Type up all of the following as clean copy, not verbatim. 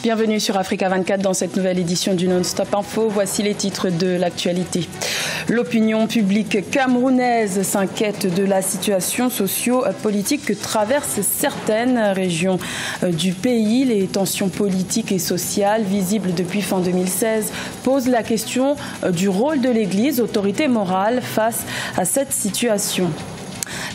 Bienvenue sur Africa 24 dans cette nouvelle édition du Non-Stop Info. Voici les titres de l'actualité. L'opinion publique camerounaise s'inquiète de la situation socio-politique que traversent certaines régions du pays. Les tensions politiques et sociales visibles depuis fin 2016 posent la question du rôle de l'Église, autorité morale, face à cette situation.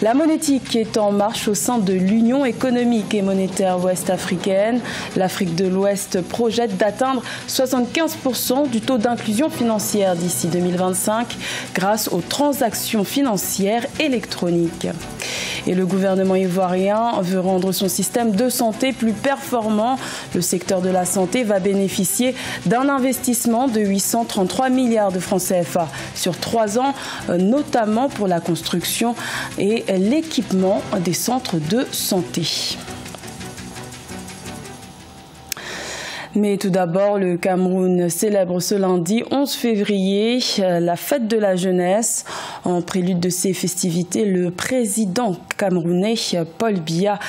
La monétique est en marche au sein de l'Union économique et monétaire ouest-africaine. L'Afrique de l'Ouest projette d'atteindre 75% du taux d'inclusion financière d'ici 2025 grâce aux transactions financières électroniques. Et le gouvernement ivoirien veut rendre son système de santé plus performant. Le secteur de la santé va bénéficier d'un investissement de 833 milliards de francs CFA sur 3 ans, notamment pour la construction et l'équipement des centres de santé. Mais tout d'abord, le Cameroun célèbre ce lundi 11 février la fête de la jeunesse. En prélude de ces festivités, le président camerounais Paul Biya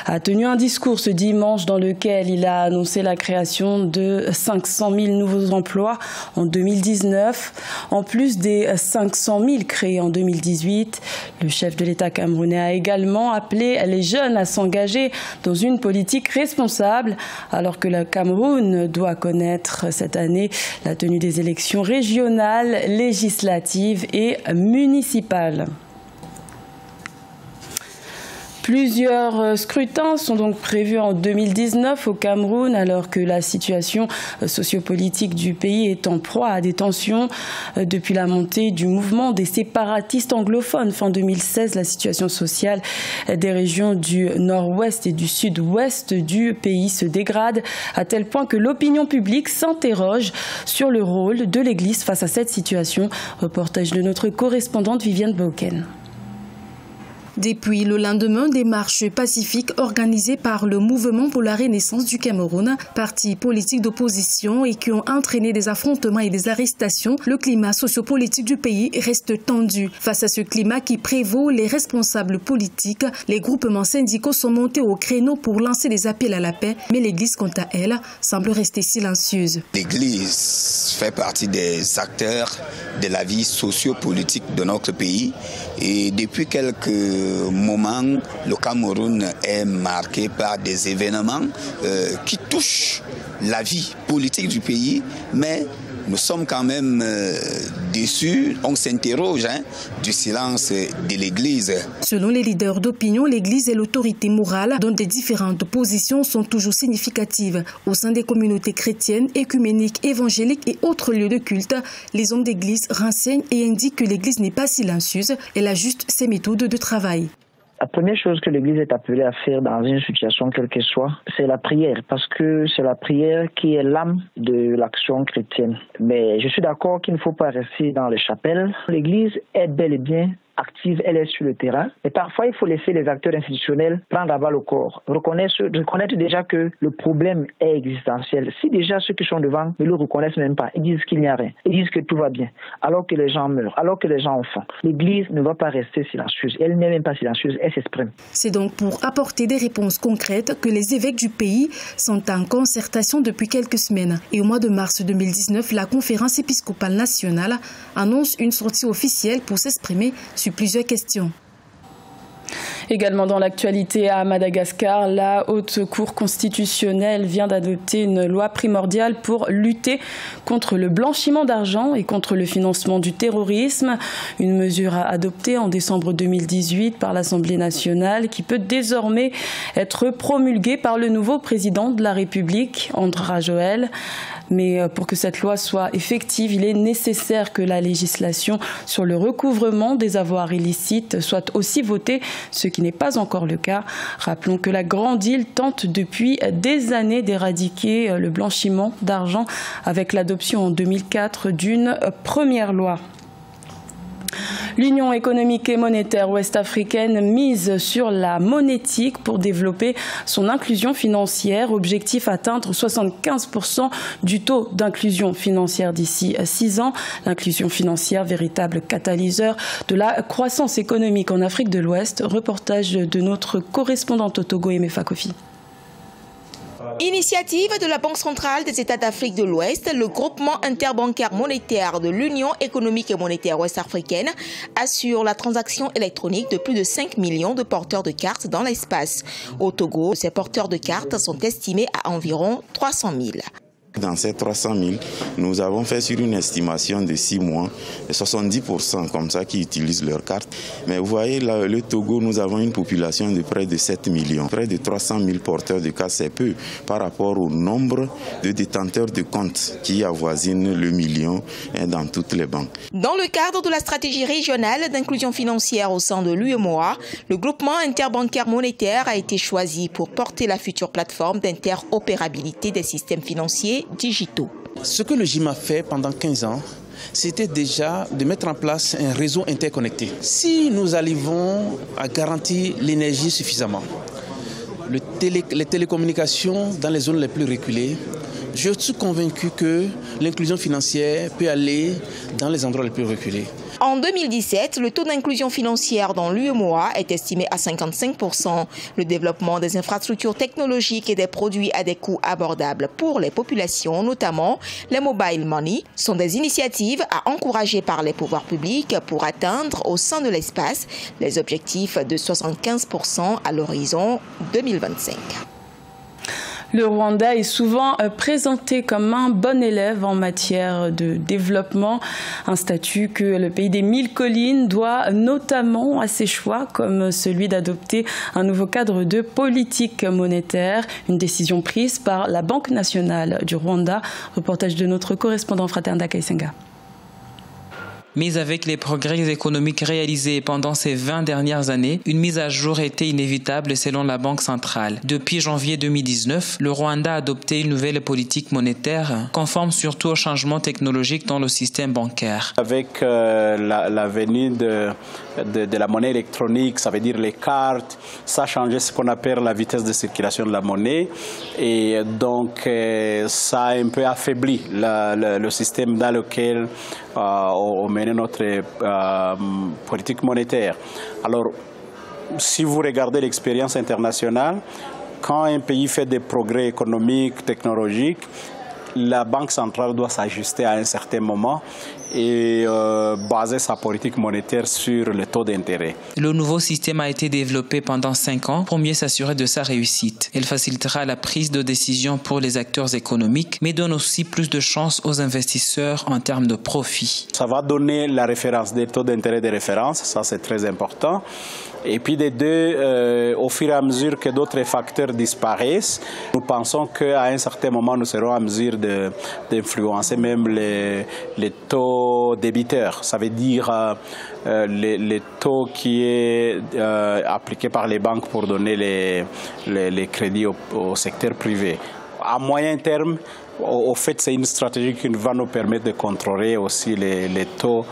a tenu un discours ce dimanche dans lequel il a annoncé la création de 500 000 nouveaux emplois en 2019, en plus des 500 000 créés en 2018. Le chef de l'État camerounais a également appelé les jeunes à s'engager dans une politique responsable, alors que le Cameroun doit connaître cette année la tenue des élections régionales, législatives et municipales. Plusieurs scrutins sont donc prévus en 2019 au Cameroun, alors que la situation sociopolitique du pays est en proie à des tensions. Depuis la montée du mouvement des séparatistes anglophones fin 2016, la situation sociale des régions du nord-ouest et du sud-ouest du pays se dégrade, à tel point que l'opinion publique s'interroge sur le rôle de l'Église face à cette situation. Reportage de notre correspondante Viviane Bauken. Depuis le lendemain des marches pacifiques organisées par le Mouvement pour la Renaissance du Cameroun, parti politique d'opposition et qui ont entraîné des affrontements et des arrestations, le climat sociopolitique du pays reste tendu. Face à ce climat qui prévaut, les responsables politiques, les groupements syndicaux sont montés au créneau pour lancer des appels à la paix, mais l'Église, quant à elle, semble rester silencieuse. L'Église fait partie des acteurs de la vie sociopolitique de notre pays et depuis quelques moment, le Cameroun est marqué par des événements qui touchent la vie politique du pays, mais nous sommes quand même déçus, on s'interroge du silence de l'Église. Selon les leaders d'opinion, l'Église est l'autorité morale dont des différentes positions sont toujours significatives. Au sein des communautés chrétiennes, écuméniques, évangéliques et autres lieux de culte, les hommes d'Église renseignent et indiquent que l'Église n'est pas silencieuse, elle ajuste ses méthodes de travail. La première chose que l'Église est appelée à faire dans une situation quelle qu'elle soit, c'est la prière, parce que c'est la prière qui est l'âme de l'action chrétienne. Mais je suis d'accord qu'il ne faut pas rester dans les chapelles. L'Église est bel et bien active, elle est sur le terrain. Et parfois, il faut laisser les acteurs institutionnels prendre à bas le corps. Reconnaître déjà que le problème est existentiel. Si déjà ceux qui sont devant ne le reconnaissent même pas, ils disent qu'il n'y a rien, ils disent que tout va bien, alors que les gens meurent, alors que les gens ont faim. L'Église ne va pas rester silencieuse. Elle n'est même pas silencieuse, elle s'exprime. C'est donc pour apporter des réponses concrètes que les évêques du pays sont en concertation depuis quelques semaines. Et au mois de mars 2019, la conférence épiscopale nationale annonce une sortie officielle pour s'exprimer sur plusieurs questions. Également dans l'actualité à Madagascar, la Haute Cour constitutionnelle vient d'adopter une loi primordiale pour lutter contre le blanchiment d'argent et contre le financement du terrorisme. Une mesure adoptée en décembre 2018 par l'Assemblée nationale qui peut désormais être promulguée par le nouveau président de la République, Andry Rajoelina. Mais pour que cette loi soit effective, il est nécessaire que la législation sur le recouvrement des avoirs illicites soit aussi votée, ce qui n'est pas encore le cas. Rappelons que la Grande Île tente depuis des années d'éradiquer le blanchiment d'argent avec l'adoption en 2004 d'une première loi. L'Union économique et monétaire ouest-africaine mise sur la monétique pour développer son inclusion financière. Objectif atteindre 75% du taux d'inclusion financière d'ici 6 ans. L'inclusion financière, véritable catalyseur de la croissance économique en Afrique de l'Ouest. Reportage de notre correspondante au Togo, Emefa Kofi. Initiative de la Banque centrale des États d'Afrique de l'Ouest, le groupement interbancaire monétaire de l'Union économique et monétaire ouest-africaine assure la transaction électronique de plus de 5 millions de porteurs de cartes dans l'espace. Au Togo, ces porteurs de cartes sont estimés à environ 300 000. Dans ces 300 000, nous avons fait sur une estimation de 6 mois, 70% comme ça qui utilisent leur carte. Mais vous voyez, là, le Togo, nous avons une population de près de 7 millions. Près de 300 000 porteurs de cartes, c'est peu par rapport au nombre de détenteurs de comptes qui avoisinent le million dans toutes les banques. Dans le cadre de la stratégie régionale d'inclusion financière au sein de l'UEMOA, le groupement interbancaire monétaire a été choisi pour porter la future plateforme d'interopérabilité des systèmes financiers digitaux. Ce que le GIM a fait pendant 15 ans, c'était déjà de mettre en place un réseau interconnecté. Si nous arrivons à garantir l'énergie suffisamment, les télécommunications dans les zones les plus reculées, je suis convaincu que l'inclusion financière peut aller dans les endroits les plus reculés. En 2017, le taux d'inclusion financière dans l'UEMOA est estimé à 55%. Le développement des infrastructures technologiques et des produits à des coûts abordables pour les populations, notamment les mobile money, sont des initiatives à encourager par les pouvoirs publics pour atteindre au sein de l'espace les objectifs de 75% à l'horizon 2025. Le Rwanda est souvent présenté comme un bon élève en matière de développement, un statut que le pays des 1000 collines doit notamment à ses choix, comme celui d'adopter un nouveau cadre de politique monétaire, une décision prise par la Banque nationale du Rwanda. Reportage de notre correspondant Fraternda Kaisenga. Mais avec les progrès économiques réalisés pendant ces 20 dernières années, une mise à jour était inévitable selon la Banque centrale. Depuis janvier 2019, le Rwanda a adopté une nouvelle politique monétaire, conforme surtout aux changements technologiques dans le système bancaire. Avec la venue de la monnaie électronique, ça veut dire les cartes, ça a changé ce qu'on appelle la vitesse de circulation de la monnaie. Et donc, ça a un peu affaibli le système dans lequel on menait notre politique monétaire. Alors, si vous regardez l'expérience internationale, quand un pays fait des progrès économiques, technologiques, la Banque centrale doit s'ajuster à un certain moment et baser sa politique monétaire sur le taux d'intérêt. Le nouveau système a été développé pendant 5 ans pour mieux s'assurer de sa réussite. Il facilitera la prise de décision pour les acteurs économiques, mais donne aussi plus de chances aux investisseurs en termes de profit. Ça va donner la référence des taux d'intérêt de référence, ça c'est très important. Et puis des deux, au fur et à mesure que d'autres facteurs disparaissent, nous pensons qu'à un certain moment, nous serons en mesure d'influencer même les taux débiteurs. Ça veut dire les taux qui est appliqué par les banques pour donner les crédits au secteur privé. À moyen terme, au fait, c'est une stratégie qui va nous permettre de contrôler aussi les taux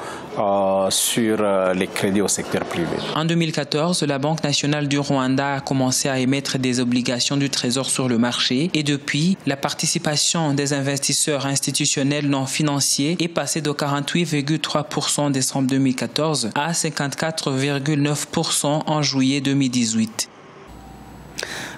sur les crédits au secteur privé. En 2014, la Banque nationale du Rwanda a commencé à émettre des obligations du Trésor sur le marché et depuis, la participation des investisseurs institutionnels non financiers est passée de 48,3% en décembre 2014 à 54,9% en juillet 2018.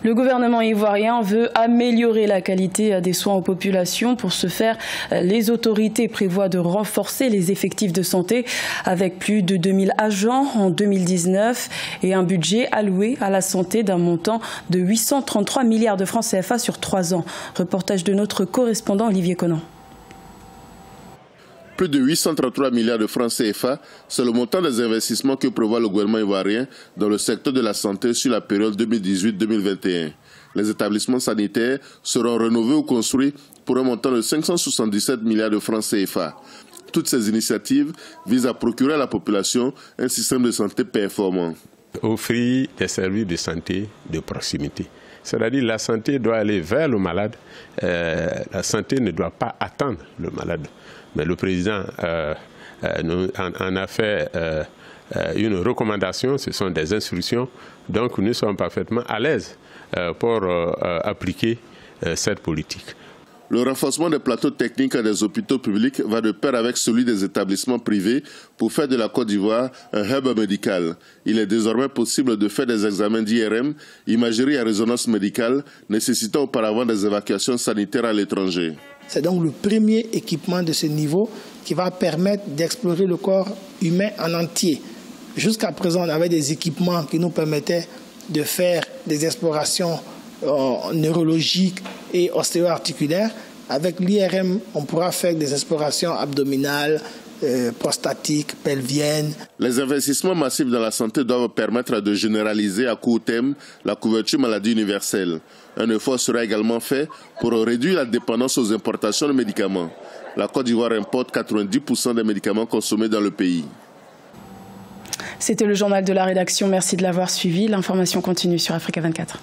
Le gouvernement ivoirien veut améliorer la qualité des soins aux populations. Pour ce faire, les autorités prévoient de renforcer les effectifs de santé avec plus de 2000 agents en 2019 et un budget alloué à la santé d'un montant de 833 milliards de francs CFA sur 3 ans. Reportage de notre correspondant Olivier Conan. Plus de 833 milliards de francs CFA, c'est le montant des investissements que prévoit le gouvernement ivoirien dans le secteur de la santé sur la période 2018-2021. Les établissements sanitaires seront rénovés ou construits pour un montant de 577 milliards de francs CFA. Toutes ces initiatives visent à procurer à la population un système de santé performant. Offrir des services de santé de proximité. C'est-à-dire la santé doit aller vers le malade, la santé ne doit pas attendre le malade. Mais le président en a fait une recommandation, ce sont des instructions, donc nous sommes parfaitement à l'aise pour appliquer cette politique. Le renforcement des plateaux techniques des hôpitaux publics va de pair avec celui des établissements privés pour faire de la Côte d'Ivoire un hub médical. Il est désormais possible de faire des examens d'IRM, imagerie et résonance médicale, nécessitant auparavant des évacuations sanitaires à l'étranger. C'est donc le premier équipement de ce niveau qui va permettre d'explorer le corps humain en entier. Jusqu'à présent, on avait des équipements qui nous permettaient de faire des explorations neurologiques et ostéo-articulaires. Avec l'IRM, on pourra faire des explorations abdominales, prostatiques, pelviennes. Les investissements massifs dans la santé doivent permettre de généraliser à court terme la couverture maladie universelle. Un effort sera également fait pour réduire la dépendance aux importations de médicaments. La Côte d'Ivoire importe 90% des médicaments consommés dans le pays. C'était le journal de la rédaction. Merci de l'avoir suivi. L'information continue sur Africa 24.